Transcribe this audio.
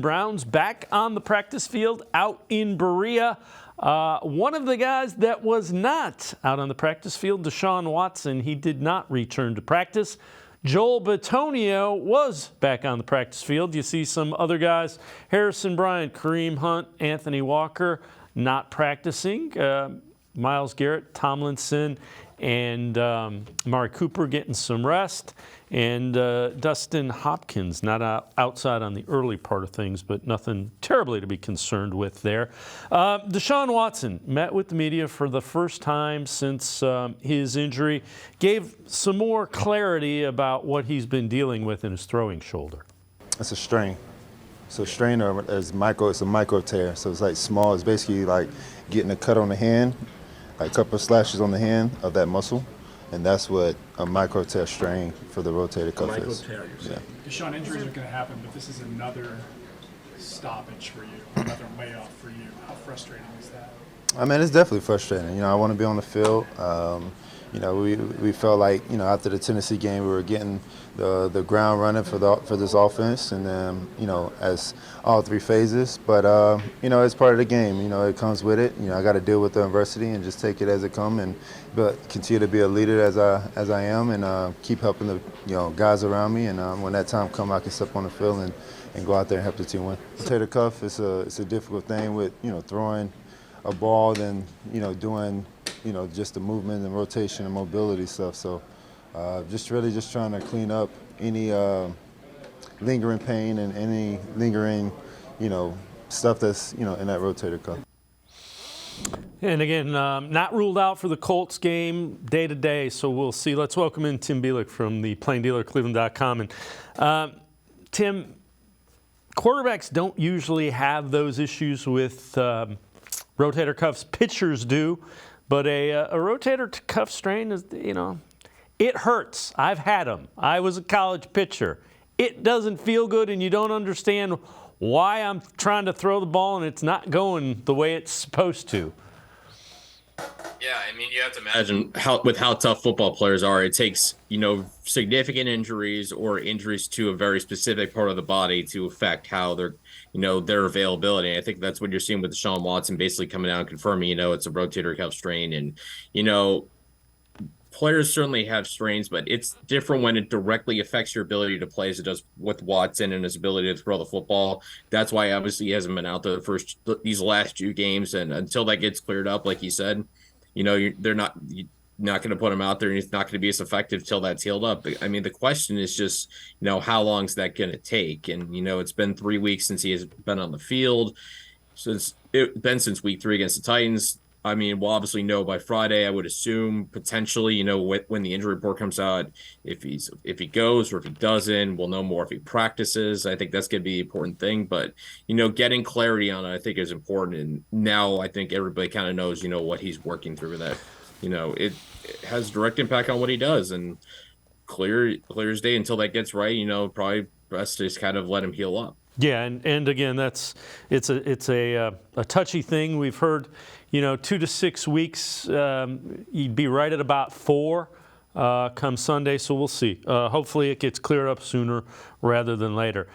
Browns back on the practice field out in Berea. One of the guys that was not out on the practice field, Deshaun Watson, he did not return to practice. Joel Bitonio was back on the practice field. You see some other guys, Harrison Bryant, Kareem Hunt, Anthony Walker, not practicing. Myles Garrett, Tomlinson, and Amari Cooper getting some rest. And Dustin Hopkins not outside on the early part of things, but nothing terribly to be concerned with there. Deshaun Watson met with the media for the first time since his injury, gave some more clarity about what he's been dealing with in his throwing shoulder. It's a strain. So strain is it's a micro tear. So it's like small. It's basically like getting a cut on the hand, like a couple of slashes on the hand of that muscle. And that's what a micro tear strain for the rotator cuff is. Micro tear, you're saying. Yeah. Deshaun, injuries are going to happen, but this is another stoppage for you, another layoff for you. How frustrating is that? I mean, it's definitely frustrating. You know, I want to be on the field. You know, we felt like, you know, after the Tennessee game, we were getting the ground running for this offense, and then, you know, as all three phases. But you know, it's part of the game. You know, it comes with it. You know, I got to deal with the adversity and just take it as it comes, but continue to be a leader as I am, and keep helping the guys around me. And when that time comes, I can step on the field and go out there and help the team win. Rotator cuff is a difficult thing with, you know, throwing a ball, then, you know, doing, you know, just the movement and rotation and mobility stuff. So just trying to clean up any lingering pain and any lingering, you know, stuff that's, you know, in that rotator cuff. And again, not ruled out for the Colts game day to day, so we'll see. Let's welcome in Tim Bielik from the Plain Dealer, cleveland.com. And Tim, quarterbacks don't usually have those issues with rotator cuffs. Pitchers do, but a rotator cuff strain is, you know, it hurts. I've had them. I was a college pitcher. It doesn't feel good, and you don't understand why I'm trying to throw the ball and it's not going the way it's supposed to. Yeah, I mean, you have to imagine how tough football players are. It takes, you know, significant injuries or injuries to a very specific part of the body to affect how their availability. And I think that's what you're seeing with Deshaun Watson basically coming out and confirming, you know, it's a rotator cuff strain. And, you know, players certainly have strains, but it's different when it directly affects your ability to play, as it does with Watson and his ability to throw the football. That's why obviously he hasn't been out there these last 2 games, and until that gets cleared up, like you said, you know, you're not going to put him out there, and he's not going to be as effective till that's healed up. I mean, the question is just, you know, how long is that going to take? And, you know, it's been 3 weeks since he has been on the field. Since week 3 against the Titans. I mean, we'll obviously know by Friday, I would assume, potentially, you know, when the injury report comes out, if he goes or if he doesn't, we'll know more if he practices. I think that's going to be the important thing. But, you know, getting clarity on it, I think, is important. And now I think everybody kind of knows, you know, what he's working through, that, you know, it has direct impact on what he does. And clear as day until that gets right, you know, probably best to just kind of let him heal up. Yeah, and again, it's a touchy thing. We've heard, you know, 2 to 6 weeks. You'd be right at about 4 come Sunday, so we'll see. Hopefully, it gets cleared up sooner rather than later.